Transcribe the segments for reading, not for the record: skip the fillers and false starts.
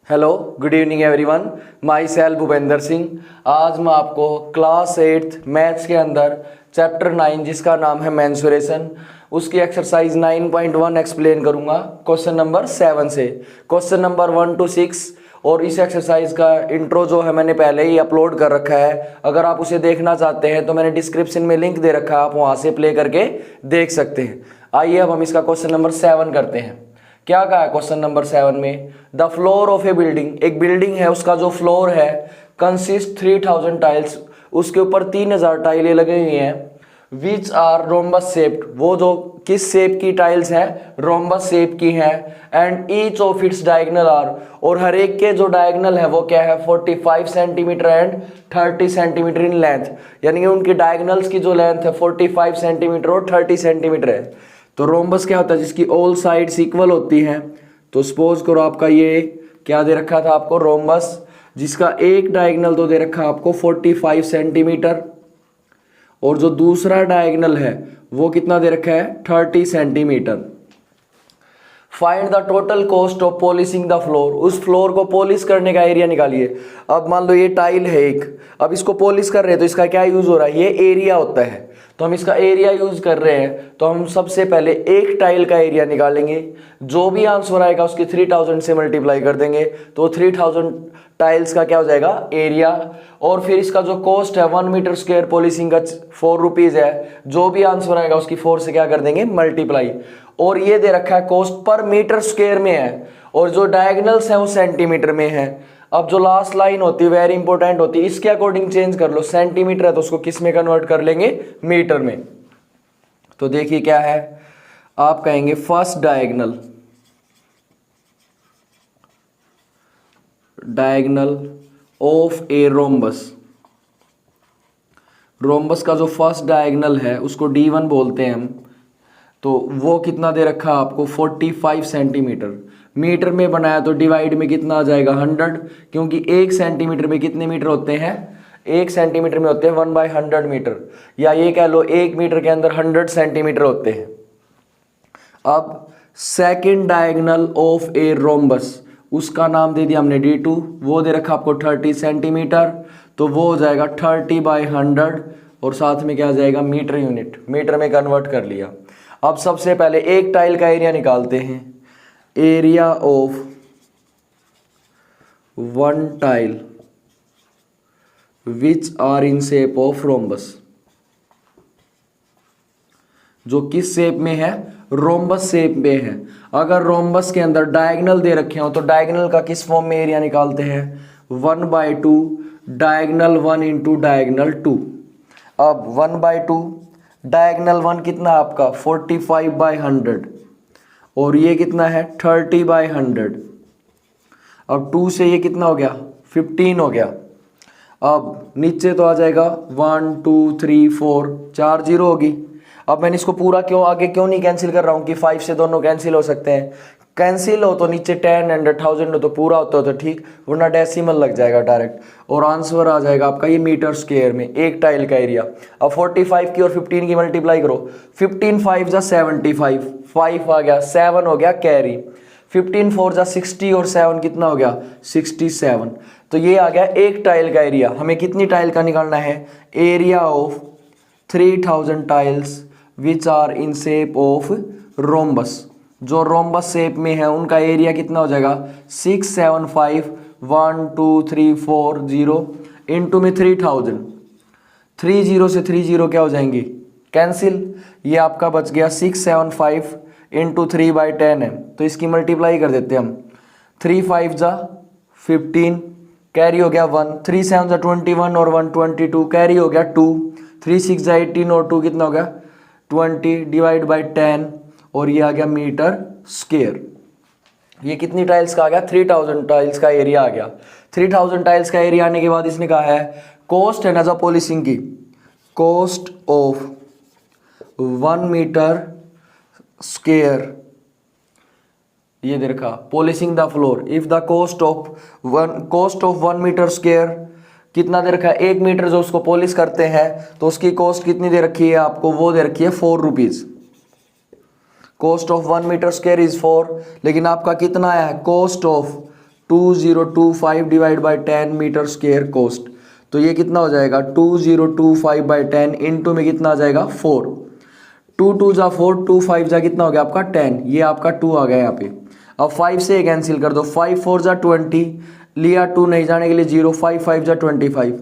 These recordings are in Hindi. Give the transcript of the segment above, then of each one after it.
Hello good evening everyone. My self Bhupendra Singh. आज मैं आपको क्लास 8 मैथ्स के अंदर चैप्टर 9 जिसका नाम है मेंसुरेशन उसकी एक्सरसाइज 9.1 एक्सप्लेन करूंगा क्वेश्चन नंबर 7 से क्वेश्चन नंबर 1 to 6। और इस एक्सरसाइज का इंट्रो जो है मैंने पहले ही अपलोड कर रखा है। अगर आप उसे देखना चाहते हैं तो मैंने डिस्क्रिप्शन में लिंक दे रखा है, आप वहां से प्ले करके देख सकते हैं। आइए अब हम इसका क्वेश्चन नंबर 7 करते हैं। क्या कहा है क्वेश्चन नंबर 7 में? The floor of A building, एक बिल्डिंग है उसका जो फ्लोर है कंसिस्ट 3000 टाइल्स, उसके ऊपर 3000 टाइलें लगी हुई हैं। विच आर रोम्बस शेप्ड, वो जो किस शेप की टाइल्स हैं? रोम्बस शेप की हैं। And each of its diagonal are, और हर एक के जो डायगनल है वो क्या है? 45 centimetre and 30 centimetre in length, यानी कि उनकी डायगनल्स की जो लेंथ है 45 सेंटीमीटर और 30 सेंटीमीटर है। तो रोम्बस क्या होता है? जिसकी ऑल साइड्स इक्वल होती हैं। तो सपोज करो आपका ये क्या दे रखा था आपको? रोम्बस जिसका एक डायगोनल तो दे रखा आपको 45 सेंटीमीटर, और जो दूसरा डायगोनल है वो कितना दे रखा है? 30 centimetre. Find the total cost of polishing the floor, उस फ्लोर को पॉलिश करने का एरिया निकालिए। अब मान लो ये टाइल है एक, अब इसको पॉलिश कर रहे हैं तो इसका क्या यूज हो रहा है? ये एरिया होता है। तो हम इसका एरिया यूज कर रहे हैं, तो हम सबसे पहले एक टाइल का एरिया निकालेंगे। जो भी आंसर आएगा उसकी 3000 से मल्टीप्लाई कर देंगे, तो 3000 टाइल्स का क्या हो जाएगा? एरिया। और फिर इसका जो कॉस्ट है 1 मीटर स्क्वायर पॉलिशिंग का 4 रुपीज है। जो भी आंसर आएगा उसकी 4 से क्या कर देंगे? मल्टीप्लाई। और ये दे रखा है कॉस्ट पर मीटर स्क्वायर में है, और जो डायगोनल्स है वो सेंटीमीटर में है। अब जो लास्ट लाइन होती है वेरी इंपॉर्टेंट होती है, इसके अकॉर्डिंग चेंज कर लो। सेंटीमीटर है तो उसको किस में कन्वर्ट कर लेंगे? मीटर में। तो देखिए क्या है, आप कहेंगे first diagonal, diagonal of a rhombus. Rhombus का जो फर्स्ट डायगोनल है उसको D1 बोलते हैं हम। तो वो कितना दे रखा आपको? 45 सेंटीमीटर। मीटर में बनाया तो डिवाइड में कितना आ जाएगा? 100, क्योंकि 1 सेंटीमीटर में कितने मीटर होते हैं? 1 सेंटीमीटर में होते हैं 1/100 मीटर, या ये कह लो 1 मीटर के अंदर 100 सेंटीमीटर होते हैं। अब second diagonal of a rhombus, उसका नाम दे दिया हमने D2, वो दे रखा आपको 30 सेंटीमीटर। तो वो हो जाएगा 30/100, और साथ में क्या आ जाएगा? मीटर यूनिट, मीटर में कन्वर्ट कर लिया। अब सबसे पहले एक टाइल का एरिया निकालते हैं। Area of 1 tile which are in shape of rhombus, जो किस शेप में है? रोम्बस शेप में है। अगर रोम्बस के अंदर डायगोनल दे रखे हो तो डायगोनल का किस फॉर्म में एरिया निकालते हैं? 1/2 डायगोनल 1 इंटू डायगोनल 2। अब 1/2 डायगोनल 1 कितना आपका? 45/100, और ये कितना है? 30/100। अब 2 से ये कितना हो गया? 15 हो गया। अब नीचे तो आ जाएगा 1 2 3 4, 4 जीरो होगी। अब मैंने इसको पूरा आगे क्यों नहीं कैंसिल कर रहा हूं कि 5 से दोनों कैंसिल हो सकते हैं। कैंसिल हो तो नीचे 10 एंड 1000 हो तो पूरा होता हो तो ठीक, वरना डेसिमल लग जाएगा डायरेक्ट, और आंसर आ जाएगा आपका ये मीटर स्क्वायर में एक टाइल का एरिया। अब 45 की और 15 की मल्टीप्लाई करो। 15 5 जा 75, 5 आ गया, 7 हो गया कैरी। 15 4 जा 60, और 7 कितना हो गया? 67। तो ये आ गया एक टाइल का एरिया। हमें कितनी टाइल का निकालना है? Area of 3000 tiles which are in shape of rhombus, जो रोम्बस शेप में है उनका एरिया कितना हो जाएगा? 675 1 2 3 4 0 इंटू में 3000। 30 से 30 क्या हो जाएंगे? कैंसिल। ये आपका बच गया 675 इंटू 3/10 है, तो इसकी मल्टीप्लाई कर देते हैं हम। 3 5 जा 15, कैरी हो गया 1, 3 7 जा 21 और 1 22, कैरी हो गया 2, 3 6 जा 18 और 2 कितना हो गया? 20 डिवाइड बाई 10, और ये आ गया मीटर स्क्वायर। ये कितनी टाइल्स का आ गया? 3000 टाइल्स का एरिया आ गया। 3000 टाइल्स का एरिया आने के बाद इसने कहा है कॉस्ट है ना जो पॉलिशिंग की, कॉस्ट ऑफ 1 मीटर स्क्वायर, ये दे रखा polishing the floor. If the cost of 1 metre square कितना दे रखा है? 1 मीटर जो उसको पॉलिश करते हैं तो उसकी कॉस्ट कितनी दे रखी है आपको? वो दे रखी है 4 rupees. Cost of 1 metre square is 4, लेकिन आपका कितना आया है? Cost of 2025 divide by 10 metre square cost. तो ये कितना हो जाएगा 2025 बाई 10 इंटू में कितना आ जाएगा 4। 2 2 जा 4, 2 5 जा कितना हो गया आपका 10, ये आपका 2 आ गया यहाँ पे। अब 5 से कैंसिल कर दो, 5 4 जा 20 लिया, 2 नहीं जाने के लिए 0, 5 5 जा 25।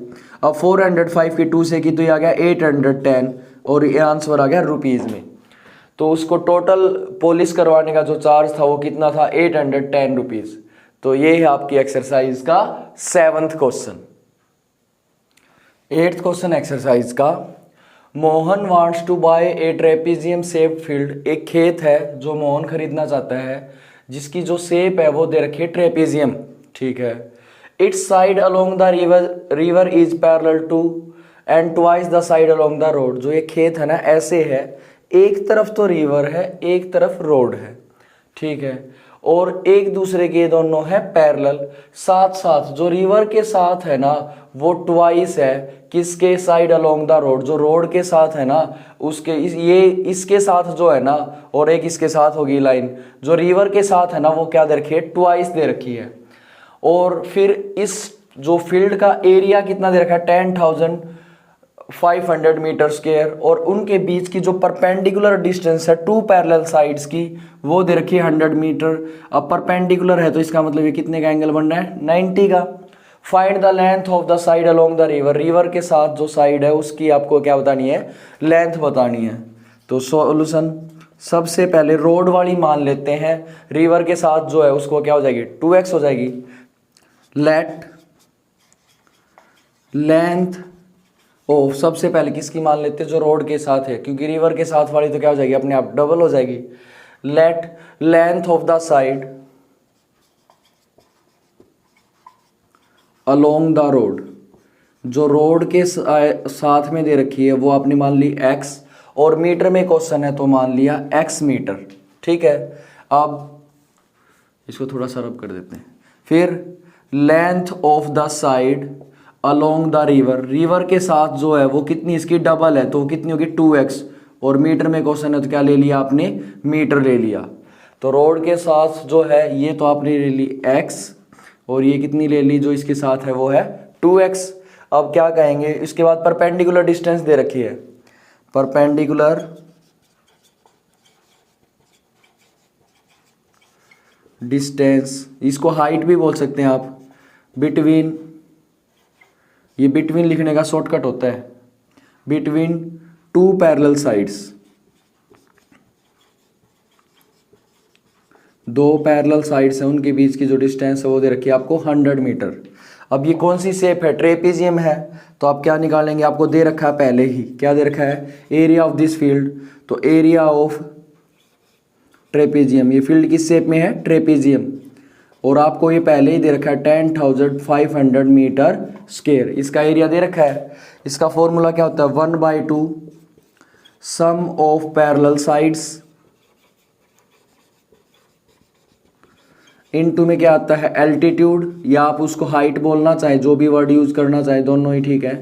अब 405 की 2 से की तो ये आ गया 810 और ये आंसर आ गया रुपीज़ में। तो उसको टोटल पॉलिश करवाने का जो चार्ज था वो कितना था 810 रुपीज़। तो ये है आपकी एक्सरसाइज का 7th question. 8th question exercise का, Mohan wants to buy a trapezium shaped field. एक खेत है जो मोहन खरीदना चाहता है जिसकी जो शेप है वो दे रखी है ट्रेपेजियम, ठीक है। Its side along the river is parallel to and twice the side along the road. जो ये खेत है ना ऐसे है, एक तरफ तो रिवर है एक तरफ रोड है, ठीक है, और एक दूसरे के दोनों है पैरेलल। साथ साथ जो रिवर के साथ है ना वो ट्वाइस है किसके साइड अलोंग द रोड, जो रोड के साथ है ना उसके ये इसके साथ जो है ना, और एक इसके साथ होगी लाइन। जो रिवर के साथ है ना वो क्या दे रखी है ट्वाइस दे रखी है। और फिर इस जो फील्ड का एरिया कितना दे रखा है 10,500 मीटर स्क्वायर, और उनके बीच की जो परपेंडिकुलर डिस्टेंस है टू पैरेलल साइड्स की वो दे रखी है 100 मीटर। अब परपेंडिकुलर है तो इसका मतलब ये कितने का एंगल बन रहा है 90 का। Find the length of the side along the river. River के साथ जो साइड है उसकी आपको क्या बतानी है लेंथ बतानी है। तो सॉल्यूशन, सबसे पहले रोड वाली मान लेते हैं, रिवर के साथ जो है उसको क्या हो जाएगी 2x हो जाएगी। लेट लेंथ ऑफ, सबसे पहले किसकी मान लेते हैं जो रोड के साथ है, क्योंकि रिवर के साथ वाली तो क्या हो जाएगी अपने आप डबल हो जाएगी। Late length of the side along the road, जो रोड के साथ में दे रखी है वो आपने मान ली x, और मीटर में क्वेश्चन है तो मान लिया x मीटर, ठीक है। अब इसको थोड़ा सा रब कर देते हैं। फिर length of the side along the river, river के साथ जो है वो कितनी इसकी डबल है तो कितनी होगी 2x, और मीटर में क्वेश्चन है तो क्या ले लिया आपने मीटर ले लिया। तो रोड के साथ जो है ये तो आपने ले ली x, और ये कितनी ले ली जो इसके साथ है वो है 2x। अब क्या कहेंगे इसके बाद परपेंडिकुलर डिस्टेंस दे रखी है, परपेंडिकुलर डिस्टेंस, इसको हाइट भी बोल सकते हैं आप। बिटवीन, ये बिटवीन लिखने का शॉर्टकट होता है, बिटवीन टू पैरेलल साइड्स, दो पैरेलल साइड्स हैं उनके बीच की जो डिस्टेंस है वो दे रखी है आपको 100 मीटर। अब ये कौन सी शेप है ट्रेपेजियम है, तो आप क्या निकालेंगे, आपको दे रखा है पहले ही, क्या दे रखा है एरिया ऑफ दिस फील्ड। तो एरिया ऑफ ट्रेपेजियम, ये फील्ड किस शेप में है ट्रेपेजियम, और आपको ये पहले ही दे रखा है 10,500 मीटर स्क्वायर, इसका एरिया दे रखा है। इसका फॉर्मूला क्या होता है 1/2 sum of parallel sides into में क्या आता है एल्टीट्यूड, या आप उसको हाइट बोलना चाहे, जो भी वर्ड यूज करना चाहे दोनों ही ठीक है।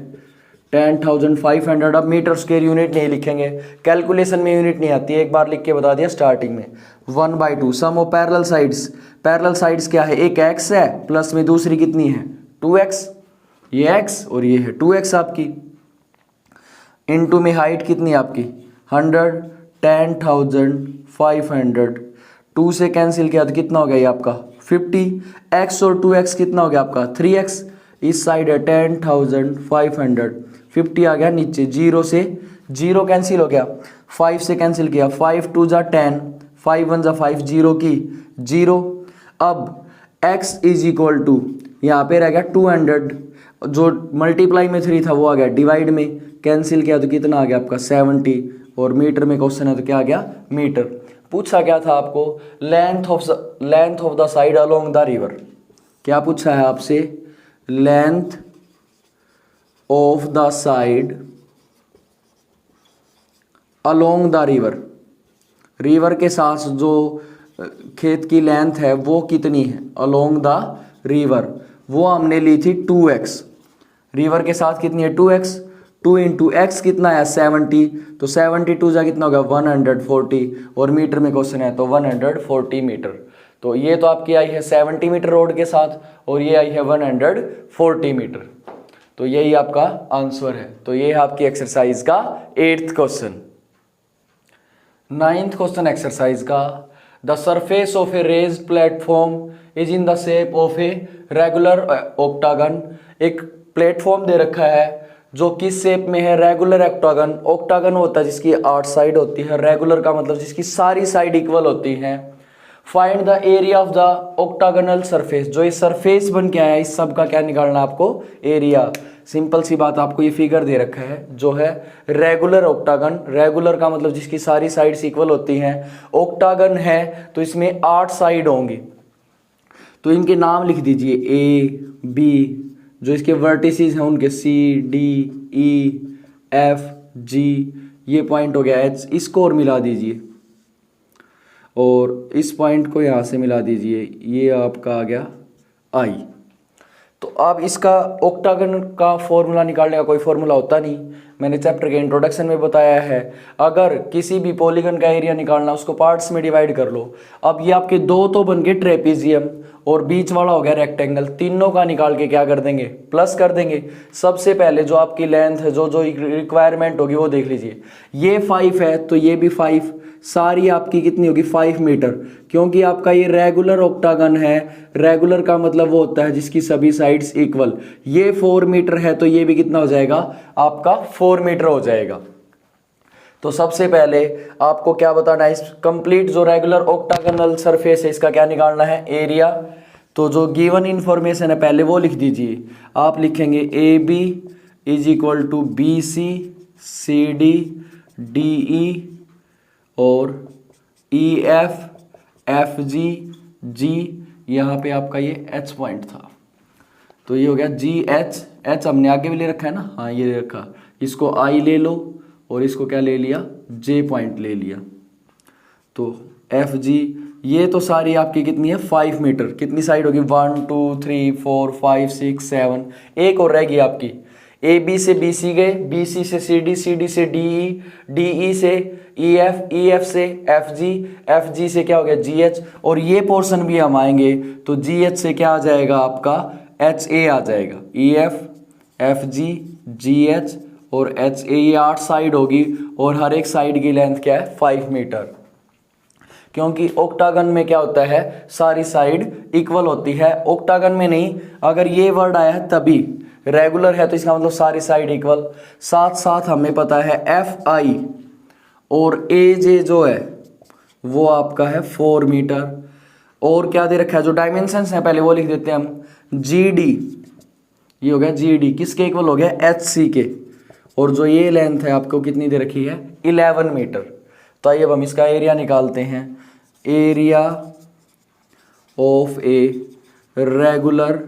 10,500, अब मीटर स्क्वायर यूनिट नहीं लिखेंगे, कैलकुलेशन में यूनिट नहीं आती है, एक बार लिख के बता दिया स्टार्टिंग में। 1/2 sum of parallel sides, parallel sides क्या है एक x है प्लस में दूसरी कितनी है 2x, ये x और ये है 2x आपकी, इनटू में हाइट कितनी है आपकी 100, 10,500, 2 से कैंसिल किया तो कितना हो गया ये आपका 50, x और 2x कितना हो गया आपका 3x, इस साइड है 10,500, 50 आ गया नीचे, 0 से 0 कैंसिल हो गया, 5 से कैंसिल किया, 5 2 जा 10, 5 1 जा 5, 0 की 0। अब x इज इक्वल टू यहाँ पे रह गया 200, जो मल्टीप्लाई में 3 था वो आ गया डिवाइड में, कैंसिल किया तो कितना आ गया आपका 70, और मीटर में क्वेश्चन है तो क्या आ गया मीटर। पूछा क्या था आपको length of the side along the river, क्या पूछा है आपसे length of the side along the river, river के साथ जो खेत की लेंथ है वो कितनी है अलोंग द रिवर, वो हमने ली थी 2x, रिवर के साथ कितनी है 2x, 2 इंटू एक्स कितना है 70, तो 72 जा कितना होगा 140, और मीटर में क्वेश्चन है तो 140 मीटर। तो ये तो आपकी आई है 70 मीटर रोड के साथ और ये आई है 140 मीटर। तो यही आपका आंसर है। तो ये है आपकी एक्सरसाइज का 8th question. 9th question exercise का, the surface of a raised platform is in the shape of a regular octagon. एक प्लेटफॉर्म दे रखा है जो किस शेप में है, रेगुलर ऑक्टागन। ऑक्टागन होता है जिसकी 8 साइड होती है, रेगुलर का मतलब जिसकी सारी साइड इक्वल होती हैं। Find the area of the octagonal surface. जो ये सरफेस बन के आया है इस सब का क्या निकालना है आपको, एरिया। सिंपल सी बात, आपको ये फिगर दे रखा है जो है रेगुलर ऑक्टागन। रेगुलर का मतलब जिसकी सारी साइड्स इक्वल होती हैं। ऑक्टागन है तो इसमें 8 साइड होंगी, तो इनके नाम लिख दीजिए ए बी। जो इसके वर्टिसेस हैं उनके सी डी ई एफ जी, ये पॉइंट हो गया एच, इसको और मिला दीजिए और इस पॉइंट को यहाँ से मिला दीजिए, ये आपका आ गया आई। तो अब इसका ऑक्टागन का फॉर्मूला निकालने का कोई फॉर्मूला होता नहीं, मैंने चैप्टर के इंट्रोडक्शन में बताया है। अगर किसी भी पॉलीगन का एरिया निकालना उसको पार्ट्स में डिवाइड कर लो। अब ये आपके दो तो बन गए ट्रेपीजियम और बीच वाला हो गया रेक्टेंगल, तीनों का निकाल के क्या कर देंगे, प्लस कर देंगे। सबसे पहले जो आपकी लेंथ है, जो जो रिक्वायरमेंट होगी वो देख लीजिए। ये 5 है तो ये भी 5, सारी आपकी कितनी होगी 5 मीटर, क्योंकि आपका ये रेगुलर ऑक्टागन है। रेगुलर का मतलब वो होता है जिसकी सभी साइड्स इक्वल। ये 4 मीटर है तो ये भी कितना हो जाएगा आपका 4 मीटर हो जाएगा। तो सबसे पहले आपको क्या बताना है, इस कंप्लीट जो रेगुलर ऑक्टागनल सरफेस है इसका क्या निकालना है, एरिया। तो जो गिवन इंफॉर्मेशन है पहले वो लिख दीजिए। आप लिखेंगे A B is equal to B C C D D E और ई एफ जी जी, यहाँ पे आपका ये एच पॉइंट था तो ये हो गया जी एच। एच हमने आगे भी ले रखा है ना, हाँ ये ले रखा। इसको आई ले लो और इसको क्या ले लिया, जे पॉइंट ले लिया। तो एफ जी, ये तो सारी आपकी कितनी है 5 मीटर। कितनी साइड होगी 1 2 3 4 5 6 7, एक और रहेगी आपकी। ए बी से बी सी गए, बी सी से सी डी, सी डी से डी ई, डी ई से ई एफ से एफ जी से क्या हो गया जी एच। और ये पोर्शन भी हम आएंगे तो जी एच से क्या आ जाएगा आपका एच ए आ जाएगा। ई एफ जी एच और एच ए, ये 8 साइड होगी और हर एक साइड की लेंथ क्या है 5 मीटर। क्योंकि ऑक्टागन में क्या होता है, सारी साइड इक्वल होती है। ऑक्टागन में नहीं, अगर ये वर्ड आया है तभी। रेगुलर है तो इसका मतलब सारी साइड इक्वल। साथ साथ हमें पता है एफ आई और ए जे जो है वो आपका है 4 मीटर। और क्या दे रखा है, जो डायमेंशंस हैं पहले वो लिख देते हैं हम। जी डी, ये हो गया जी डी, किसके इक्वल हो गया एच सी के। और जो ये लेंथ है आपको कितनी दे रखी है 11 मीटर। तो आइए अब हम इसका एरिया निकालते हैं। Area of a regular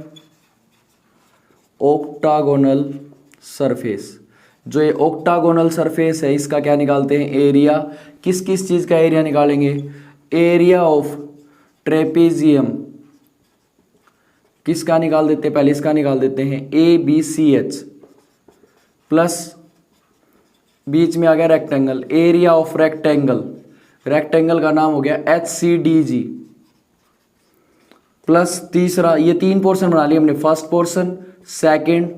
octagonal surface. जो ये ऑक्टागोनल सरफेस है इसका क्या निकालते हैं, एरिया। किस किस चीज़ का एरिया निकालेंगे, एरिया ऑफ ट्रेपेजियम। किसका निकाल देते हैं, पहले इसका निकाल देते हैं, A B C H plus बीच में आ गया rectangle, area of rectangle. Rectangle का नाम हो गया H C D G plus तीसरा, ये 3 पोर्शन बना लिए हमने, फर्स्ट पोर्शन, सेकंड,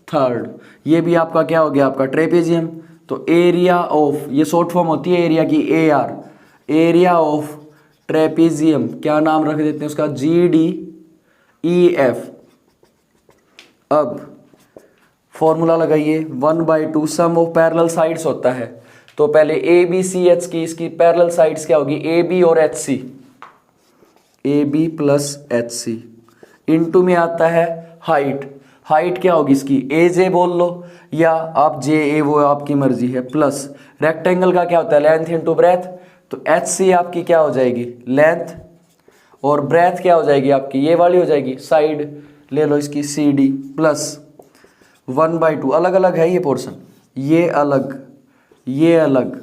थर्ड। ये भी आपका क्या हो गया आपका ट्रेपेजियम। तो एरिया ऑफ, ये शॉर्ट फॉर्म होती है एरिया की, A R, area of trapezium, क्या नाम रख देते हैं उसका, जी डी ई एफ। अब फॉर्मूला लगाइए, 1/2 सम ऑफ पैरेलल साइड्स होता है। तो पहले ए बी सी एच की, इसकी पैरेलल साइड्स क्या होगी, ए बी और H C, A B plus H C. Into में आता है हाइट। हाइट क्या होगी इसकी, ए जे बोल लो या आप जे ए, वो आपकी मर्जी है। प्लस रेक्टेंगल का क्या होता है, लेंथ इनटू ब्रेथ। तो एच सी आपकी क्या हो जाएगी, लेंथ, और ब्रेथ क्या हो जाएगी आपकी, ये वाली हो जाएगी, साइड ले लो इसकी, सी डी प्लस 1/2। अलग अलग है ये पोर्शन, ये अलग, ये अलग।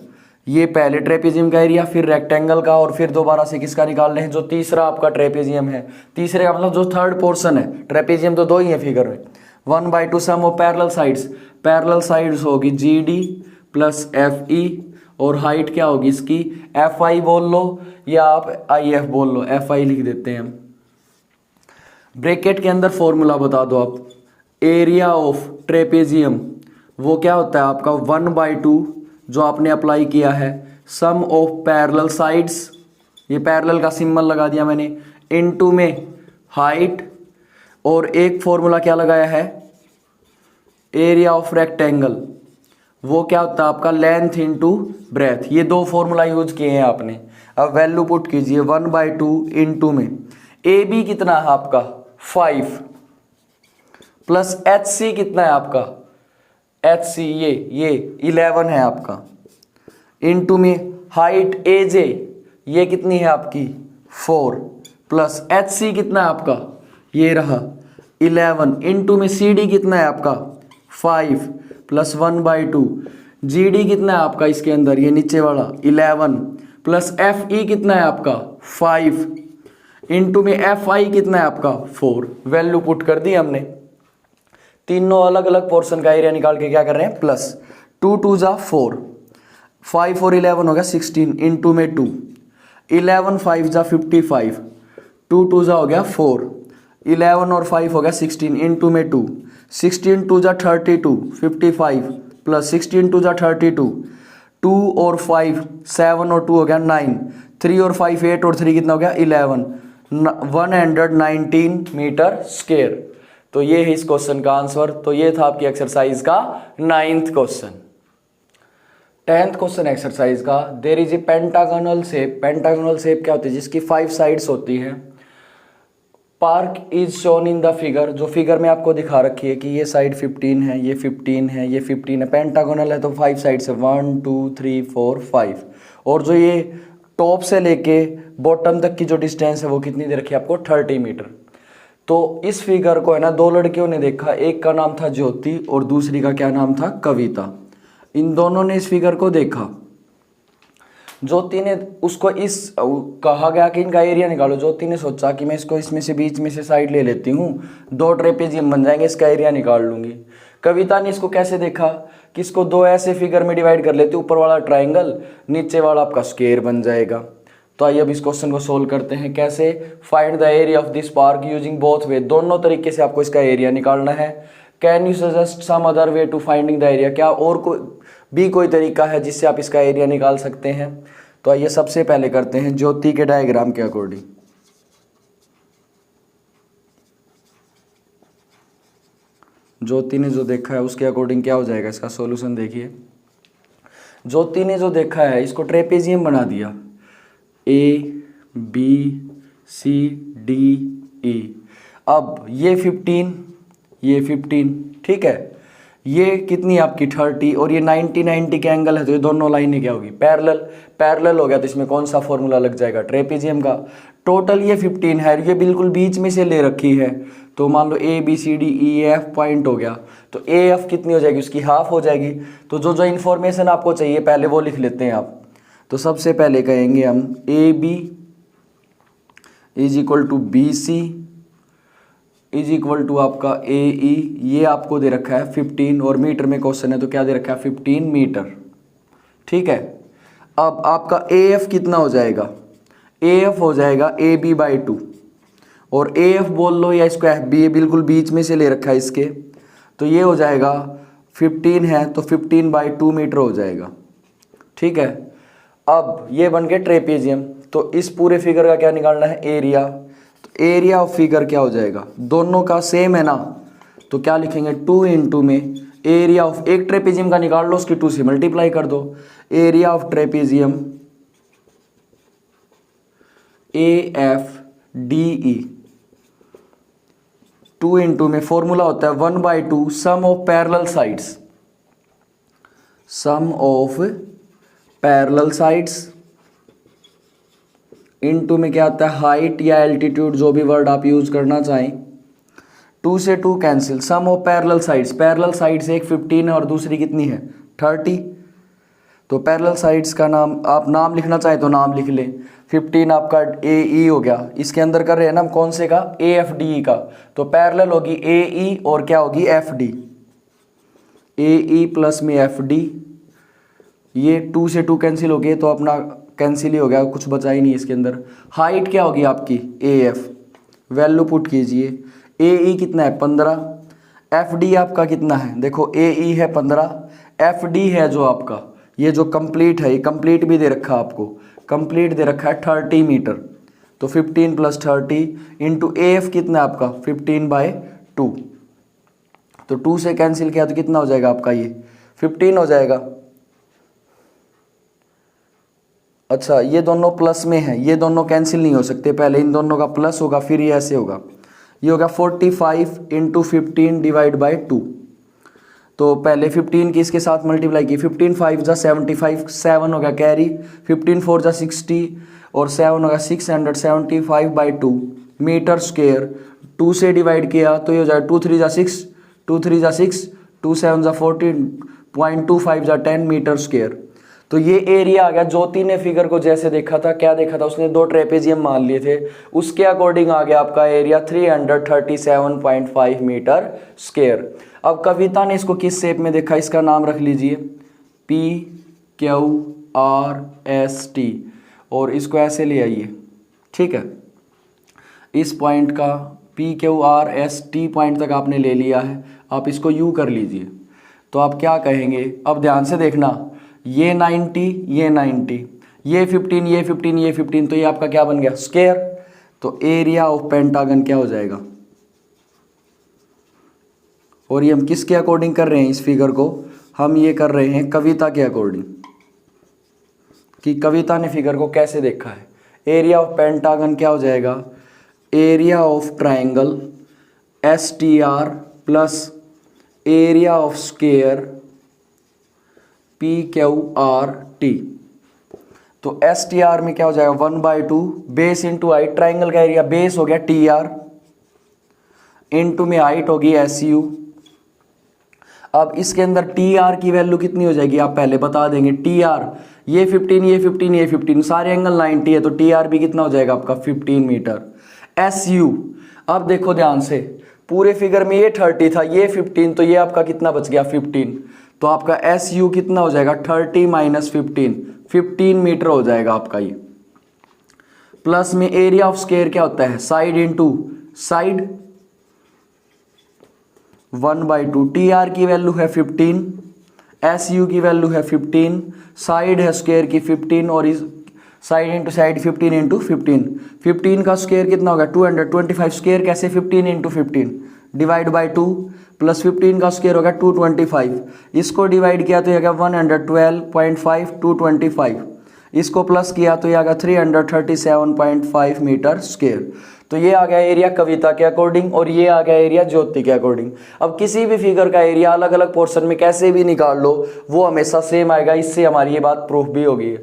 ये पहले ट्रेपेजियम का एरिया, फिर रेक्टेंगल का, और फिर दोबारा से किसका निकाल रहे हैं, जो तीसरा आपका ट्रेपेजियम है। तीसरे का मतलब जो थर्ड पोर्शन है, ट्रेपेजियम तो 2 ही है फिगर में। 1/2 sum of parallel sides. Parallel sides होगी G D plus F E और हाइट क्या होगी इसकी, एफ आई बोल लो या आप आई एफ बोल लो, एफ आई लिख देते हैं हम। ब्रैकेट के अंदर फॉर्मूला बता दो आप, एरिया ऑफ ट्रेपेजियम वो क्या होता है आपका 1/2 जो आपने अप्लाई किया है, सम ऑफ पैरेलल साइड्स, ये पैरेलल का सिंबल लगा दिया मैंने, इनटू में हाइट, और एक फॉर्मूला क्या लगाया है, एरिया ऑफ रेक्टेंगल वो क्या होता है आपका लेंथ इनटू ब्रेथ। ये दो फॉर्मूला यूज किए हैं आपने। अब वैल्यू पुट कीजिए 1/2 इनटू में ए बी कितना है आपका 5 प्लस एच सी कितना है आपका, एच सी ये 11 है आपका, इनटू में हाइट ए जे ये कितनी है आपकी 4 प्लस एच सी कितना है आपका ये रहा 11, इनटू में सी डी कितना है आपका 5 प्लस 1/2, जी डी कितना है आपका इसके अंदर ये नीचे वाला 11 प्लस एफ ई कितना है आपका 5, इनटू में एफ आई कितना है आपका 4। वैल्यू पुट कर दी हमने, तीनों अलग अलग पोर्शन का एरिया निकाल के क्या कर रहे हैं प्लस, 2 2 जा 4, 5 और 11 हो गया 16, इनटू में 2, 11 5 जा 55, 2 2 जा हो गया 4, 11 और 5 हो गया 16, इनटू में 2, 16 2 जा 32, 55 प्लस 16 2 जा 32, 2 और 5 7 और 2 हो गया 9, 3 और 5 8 और 3 कितना हो गया 11, 119 मीटर स्क्वायर। तो ये है इस क्वेश्चन का आंसर। तो ये था आपकी एक्सरसाइज का 9th question. 10th question exercise का, there is a pentagonal shape. Pentagonal shape क्या होती है, जिसकी 5 साइड्स होती हैं। Park is shown in the figure, जो फिगर में आपको दिखा रखी है कि ये साइड 15 है, ये 15 है, ये 15 है। पेंटागोनल है तो 5 साइड्स है, 1 2 3 4 5। और जो ये टॉप से लेके बॉटम तक की जो डिस्टेंस है वो कितनी दे रखी है आपको 30 मीटर। तो इस फिगर को है ना 2 लड़कियों ने देखा, एक का नाम था ज्योति और दूसरी का क्या नाम था कविता। इन दोनों ने इस फिगर को देखा। ज्योति ने उसको इस कहा गया कि इनका एरिया निकालो। ज्योति ने सोचा कि मैं इसको इसमें से बीच में से साइड ले लेती हूँ, 2 ट्रेपेजियम बन जाएंगे, इसका एरिया निकाल लूंगी। कविता ने इसको कैसे देखा कि इसको 2 ऐसे फिगर में डिवाइड कर लेती, ऊपर वाला ट्राइंगल, नीचे वाला आपका स्क्वायर बन जाएगा। तो आइए अब इस क्वेश्चन को सोल्व करते हैं। कैसे, find the area of this park using both way. दोनों तरीके से आपको इसका एरिया निकालना है। Can you suggest some other way to finding the area, क्या और कोई तरीका है जिससे आप इसका एरिया निकाल सकते हैं। तो आइए सबसे पहले करते हैं ज्योति के डायग्राम के अकॉर्डिंग। ज्योति ने जो देखा है उसके अकॉर्डिंग क्या हो जाएगा इसका सॉल्यूशन देखिए। ज्योति ने जो देखा है इसको ट्रेपेजियम बना दिया, ए बी सी डी ई। अब ये 15, ये 15, ठीक है। ये कितनी आपकी 30 और ये 90 के एंगल है, तो ये दोनों लाइनें क्या होगी पैरेलल हो गया। तो इसमें कौन सा फॉर्मूला लग जाएगा ट्रेपेजियम का। टोटल ये 15 है, ये बिल्कुल बीच में से ले रखी है। तो मान लो A B C D E F point हो गया, तो ए एफ कितनी हो जाएगी, उसकी हाफ हो जाएगी। तो जो जो इन्फॉर्मेशन आपको चाहिए पहले वो लिख लेते हैं आप। तो सबसे पहले कहेंगे हम A B is equal to B C is equal to आपका ए ई। ये आपको दे रखा है 15 और मीटर में क्वेश्चन है तो क्या दे रखा है 15 मीटर, ठीक है। अब आपका ए एफ कितना हो जाएगा, ए एफ हो जाएगा ए बी बाई 2, और ए एफ बोल लो या इसको एफ बी, बिल्कुल बीच में से ले रखा है इसके। तो ये हो जाएगा 15 है तो 15/2 मीटर हो जाएगा, ठीक है। अब ये बन गया ट्रेपेजियम। तो इस पूरे फिगर का क्या निकालना है एरिया। तो एरिया ऑफ फिगर क्या हो जाएगा, दोनों का सेम है ना, तो क्या लिखेंगे 2 इंटू में एरिया ऑफ, एक ट्रेपेजियम का निकाल लो उसकी 2 से मल्टीप्लाई कर दो। Area of trapezium A F D E, 2 into में फॉर्मूला होता है 1/2 sum of parallel sides, sum of parallel sides, into में क्या आता है हाइट या एल्टीट्यूड, जो भी वर्ड आप यूज करना चाहें। 2 से 2 cancel, sum of parallel sides, parallel sides एक 15 है और दूसरी कितनी है 30। तो पैरेलल साइड्स का नाम आप नाम लिखना चाहें तो नाम लिख लें। 15 आपका ए ई हो गया, इसके अंदर कर रहे हैं ना हम कौन से का ए एफ डी ई का। तो पैरेलल होगी ए ई और क्या होगी एफ डी, ए ई प्लस में एफ डी ये 2 से 2 कैंसिल हो गए तो अपना कैंसिल ही हो गया, कुछ बचा ही नहीं इसके अंदर। हाइट क्या होगी आपकी AF, वैल्यू पुट कीजिए। AE कितना है 15, FD आपका कितना है, देखो AE है 15, FD है जो आपका ये जो कंप्लीट है, ये कंप्लीट भी दे रखा है आपको, कंप्लीट दे रखा है 30 मीटर। तो 15 + 30 इंटू AF कितना है आपका 15/2। तो 2 से कैंसिल किया तो कितना हो जाएगा आपका, ये 15 हो जाएगा। अच्छा ये दोनों प्लस में है, ये दोनों कैंसिल नहीं हो सकते, पहले इन दोनों का प्लस होगा फिर ये ऐसे होगा। ये होगा 45 × 15 / 2। तो पहले 15 की इसके साथ मल्टीप्लाई की, 15 5 × 75, 7 हो गया कैरी, 15 4 × 60 और 7 होगा 675/2 मीटर स्क्वायर। 2 से डिवाइड किया तो ये हो जाएगा 2 3 × 6, 2 3 × 6, 2 7 × 14, 0.25 × 10 मीटर स्क्वायर। तो ये एरिया आ गया। ज्योति ने फिगर को जैसे देखा था, क्या देखा था उसने, 2 ट्रेपेजियम मान लिए थे, उसके अकॉर्डिंग आ गया आपका एरिया 337.5 मीटर स्क्वायर। अब कविता ने इसको किस शेप में देखा, इसका नाम रख लीजिए PQRST और इसको ऐसे ले आइए, ठीक है। इस पॉइंट का PQRST पॉइंट तक आपने ले लिया है, आप इसको U कर लीजिए। तो आप क्या कहेंगे, अब ध्यान से देखना, ये 90, ये 90, ये 15, ये 15, ये 15, तो ये आपका क्या बन गया स्क्वायर। तो एरिया ऑफ पेंटागन क्या हो जाएगा, और ये हम किसके अकॉर्डिंग कर रहे हैं इस फिगर को, हम ये कर रहे हैं कविता के अकॉर्डिंग, कि कविता ने फिगर को कैसे देखा है। एरिया ऑफ पेंटागन क्या हो जाएगा, area of triangle STR plus area of square PQRT। तो STR में क्या हो जाएगा 1/2 बेस इंटू हाइट, ट्राइंगल का एरिया बेस हो गया TR इंटू में हाइट होगी SU। अब इसके अंदर TR की वैल्यू कितनी हो जाएगी आप पहले बता देंगे। TR ये 15, ये 15, ये 15, सारे एंगल 90 है, तो TR भी कितना हो जाएगा आपका 15 मीटर। SU अब देखो ध्यान से, पूरे फिगर में ये 30 था, ये 15, तो ये आपका कितना बच गया 15। तो आपका SU कितना हो जाएगा 30 - 15, 15 मीटर हो जाएगा आपका ये। प्लस में एरिया ऑफ स्क्वायर क्या होता है, साइड इंटू साइड 1/2। TR की वैल्यू है 15, SU की वैल्यू है 15, साइड है स्क्वायर की 15 और इस साइड इंटू साइड 15 इंटू 15। 15 का स्क्वायर कितना होगा 225, स्क्वायर कैसे 15 इंटू 15 डिवाइड बाई 2 प्लस 15 का स्क्वायर होगा 225, इसको डिवाइड किया तो ये आ गया 112.5 225, इसको प्लस किया तो ये आ गया 337.5 मीटर स्क्वायर। तो ये आ गया एरिया कविता के अकॉर्डिंग और ये आ गया एरिया ज्योति के अकॉर्डिंग। अब किसी भी फिगर का एरिया अलग अलग पोर्शन में कैसे भी निकाल लो वो हमेशा सेम आएगा, इससे हमारी ये बात प्रूफ भी होगी।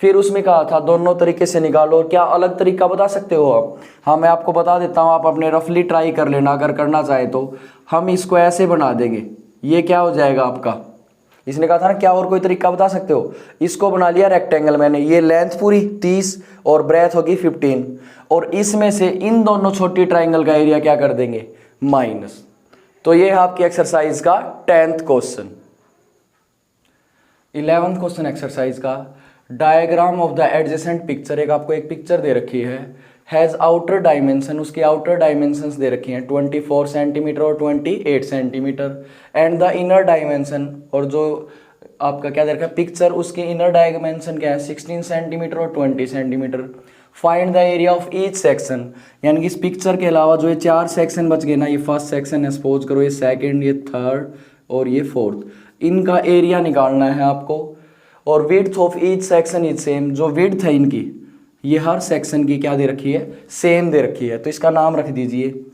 फिर उसमें कहा था दोनों तरीके से निकालो, और क्या अलग तरीका बता सकते हो आप? हाँ मैं आपको बता देता हूँ, आप अपने रफली ट्राई कर लेना अगर करना चाहे तो। हम इसको ऐसे बना देंगे, ये क्या हो जाएगा आपका, इसने कहा था ना क्या और कोई तरीका बता सकते हो, इसको बना लिया रेक्टेंगल मैंने, ये लेंथ पूरी 30 और ब्रेथ होगी 15 और इसमें से इन दोनों छोटी ट्राइंगल का एरिया क्या कर देंगे माइनस। तो ये है आपकी एक्सरसाइज का 10th question. 11th question exercise का diagram of the adjacent picture, एक आपको एक पिक्चर दे रखी है, हैज आउटर डायमेंशन, उसकी आउटर डायमेंशंस दे रखी हैं 24 सेंटीमीटर और 28 centimetre and the inner dimension, और जो आपका क्या दे रखा है पिक्चर उसकी इनर डायमेंशन क्या है 16 सेंटीमीटर और 20 centimetre. Find the area of each section, यानी कि इस पिक्चर के अलावा जो ये 4 सेक्शन बच गए ना, ये फर्स्ट सेक्शन है सपोज करो, ये सेकंड, ये थर्ड और ये फोर्थ, इनका एरिया निकालना है आपको। और width of each section is same, जो विड्थ है इनकी ये हर सेक्शन की क्या दे रखी है सेम दे रखी है, तो इसका नाम रख दीजिए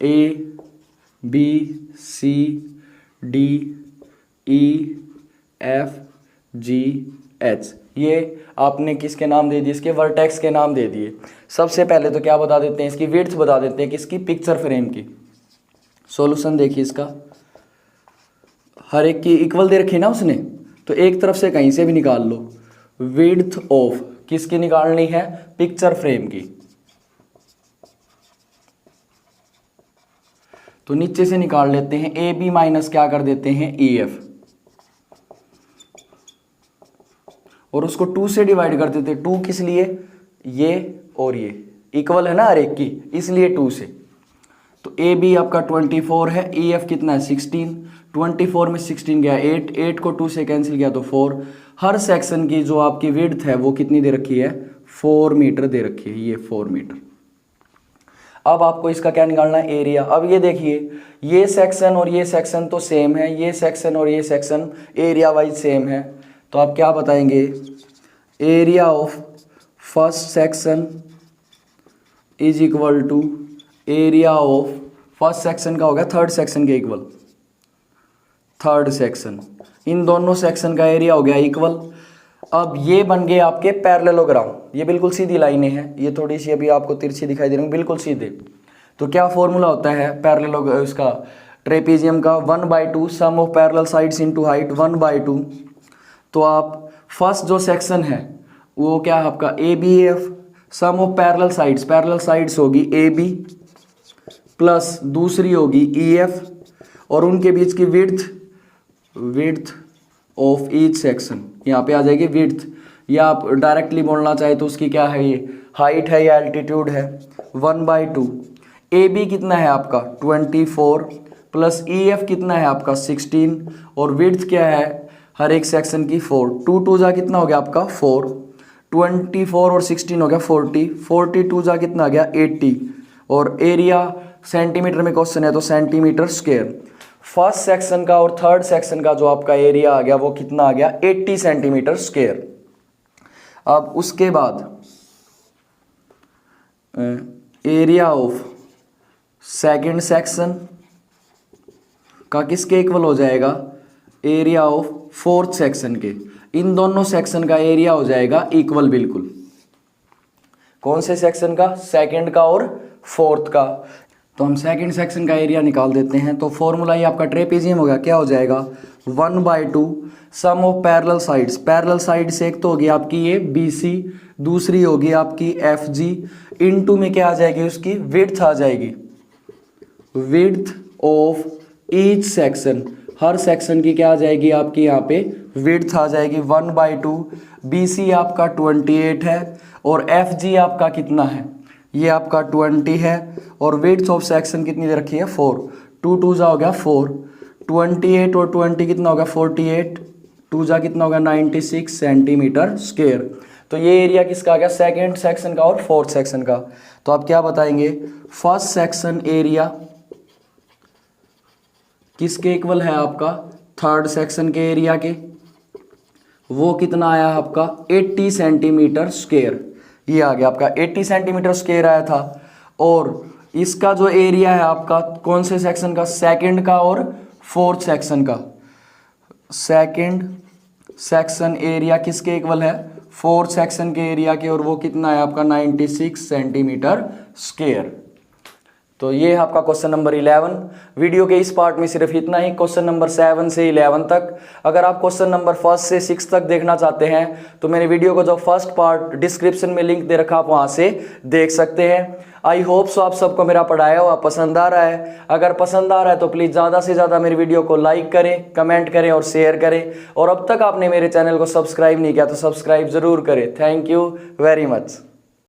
ABCDEFGH। ये आपने किसके नाम दे दिए, इसके वर्टेक्स के नाम दे दिए। सबसे पहले तो क्या बता देते हैं, इसकी विड्थ बता देते हैं किसकी, पिक्चर फ्रेम की। सॉल्यूशन देखिए इसका, हर एक की इक्वल दे रखी ना उसने, तो एक तरफ से कहीं से भी निकाल लो। विड्थ ऑफ किसकी निकालनी है, पिक्चर फ्रेम की, तो नीचे से निकाल लेते हैं AB माइनस क्या कर देते हैं EF। और उसको 2 से डिवाइड कर देते। 2 किस लिए, ये और ये इक्वल है ना हर एक की, इसलिए 2 से। तो ए बी आपका 24 है, ई एफ कितना है 16, 24 में 16 गया 8, 8 को 2 से कैंसिल किया तो 4। हर सेक्शन की जो आपकी विड्थ है वो कितनी दे रखी है, 4 मीटर दे रखी है, ये 4 मीटर। अब आपको इसका क्या निकालना है, एरिया। अब ये देखिए ये सेक्शन और ये सेक्शन तो सेम है, ये सेक्शन और ये सेक्शन एरिया वाइज सेम है, तो आप क्या बताएंगे, area of first section is equal to area of first section का हो गया थर्ड सेक्शन के इक्वल, थर्ड सेक्शन, इन दोनों सेक्शन का एरिया हो गया इक्वल। अब ये बन गए आपके पैरेललोग्राम, ये बिल्कुल सीधी लाइनें हैं, ये थोड़ी सी अभी आपको तिरछी दिखाई दे रही है, बिल्कुल सीधे। तो क्या फॉर्मूला होता है पैरेललोग्राम इसका, ट्रेपेजियम का 1/2 sum of parallel sides into height 1/2। तो आप फर्स्ट जो सेक्शन है वो क्या है आपका A B F, sum of parallel sides होगी ए बी प्लस दूसरी होगी ई एफ, और उनके बीच की विड्थ ऑफ ईच सेक्शन, यहाँ पे आ जाएगी विड्थ, या आप डायरेक्टली बोलना चाहे तो उसकी क्या है, ये हाइट है या एल्टीट्यूड है, 1/2। ए बी कितना है आपका 24 प्लस ई एफ कितना है आपका 16, और विड्थ क्या है हर एक सेक्शन की 4, 2 2 जा कितना हो गया आपका 4, 24 और 16 हो गया 40, 42 जा कितना आ गया 80, और एरिया सेंटीमीटर में क्वेश्चन है तो सेंटीमीटर स्क्वायर। फर्स्ट सेक्शन का और थर्ड सेक्शन का जो आपका एरिया आ गया वो कितना आ गया 80 सेंटीमीटर स्क्वायर। अब उसके बाद एरिया ऑफ सेकंड सेक्शन का किसके इक्वल हो जाएगा, एरिया ऑफ फोर्थ सेक्शन के, इन दोनों सेक्शन का एरिया हो जाएगा इक्वल बिल्कुल। कौन से सेक्शन का, सेकंड का और फोर्थ का। तो हम सेकंड सेक्शन का एरिया निकाल देते हैं। तो फॉर्मूला ये आपका ट्रेपेजियम होगा, क्या हो जाएगा 1/2 sum of parallel sides, parallel sides एक तो होगी आपकी ये BC, दूसरी होगी आपकी FG, इनटू में क्या आ जाएगी उसकी विड्थ आ जाएगी, width of each section, her section की क्या आ जाएगी आपकी यहाँ पे विड्थ आ जाएगी 1/2। BC आपका 28 है और FG आपका कितना है, ये आपका 20 है, और विड्थ ऑफ सेक्शन कितनी दे रखी है 4, 2 2 जा हो गया 4, 28 और 20 कितना होगा 48, 2 जा कितना होगा 96 सेंटीमीटर स्क्वायर। तो ये एरिया किसका आ गया, सेकंड सेक्शन का और फोर्थ सेक्शन का। तो आप क्या बताएंगे, फर्स्ट सेक्शन एरिया किसके इक्वल है आपका, थर्ड सेक्शन के एरिया के, वो कितना आया आपका 80 सेंटीमीटर स्क्वायर, ये आ गया आपका 80 सेंटीमीटर स्क्वायर आया था। और इसका जो एरिया है आपका कौन से सेक्शन का, सेकंड का और फोर्थ सेक्शन का, सेकंड सेक्शन एरिया किसके इक्वल है, फोर्थ सेक्शन के एरिया के, और वो कितना है आपका 96 सेंटीमीटर स्क्वायर। तो ये है आपका क्वेश्चन नंबर 11। वीडियो के इस पार्ट में सिर्फ इतना ही, क्वेश्चन नंबर 7 से 11 तक। अगर आप क्वेश्चन नंबर 1 से 6 तक देखना चाहते हैं तो मेरे वीडियो को जो फर्स्ट पार्ट डिस्क्रिप्शन में लिंक दे रखा आप वहां से देख सकते हैं। आई होप सो आप सबको मेरा पढ़ाया हुआ पसंद आ रहा है। अगर पसंद आ रहा है तो प्लीज़ ज़्यादा से ज़्यादा मेरे वीडियो को लाइक करें, कमेंट करें और शेयर करें। और अब तक आपने मेरे चैनल को सब्सक्राइब नहीं किया तो सब्सक्राइब ज़रूर करें। Thank you very much.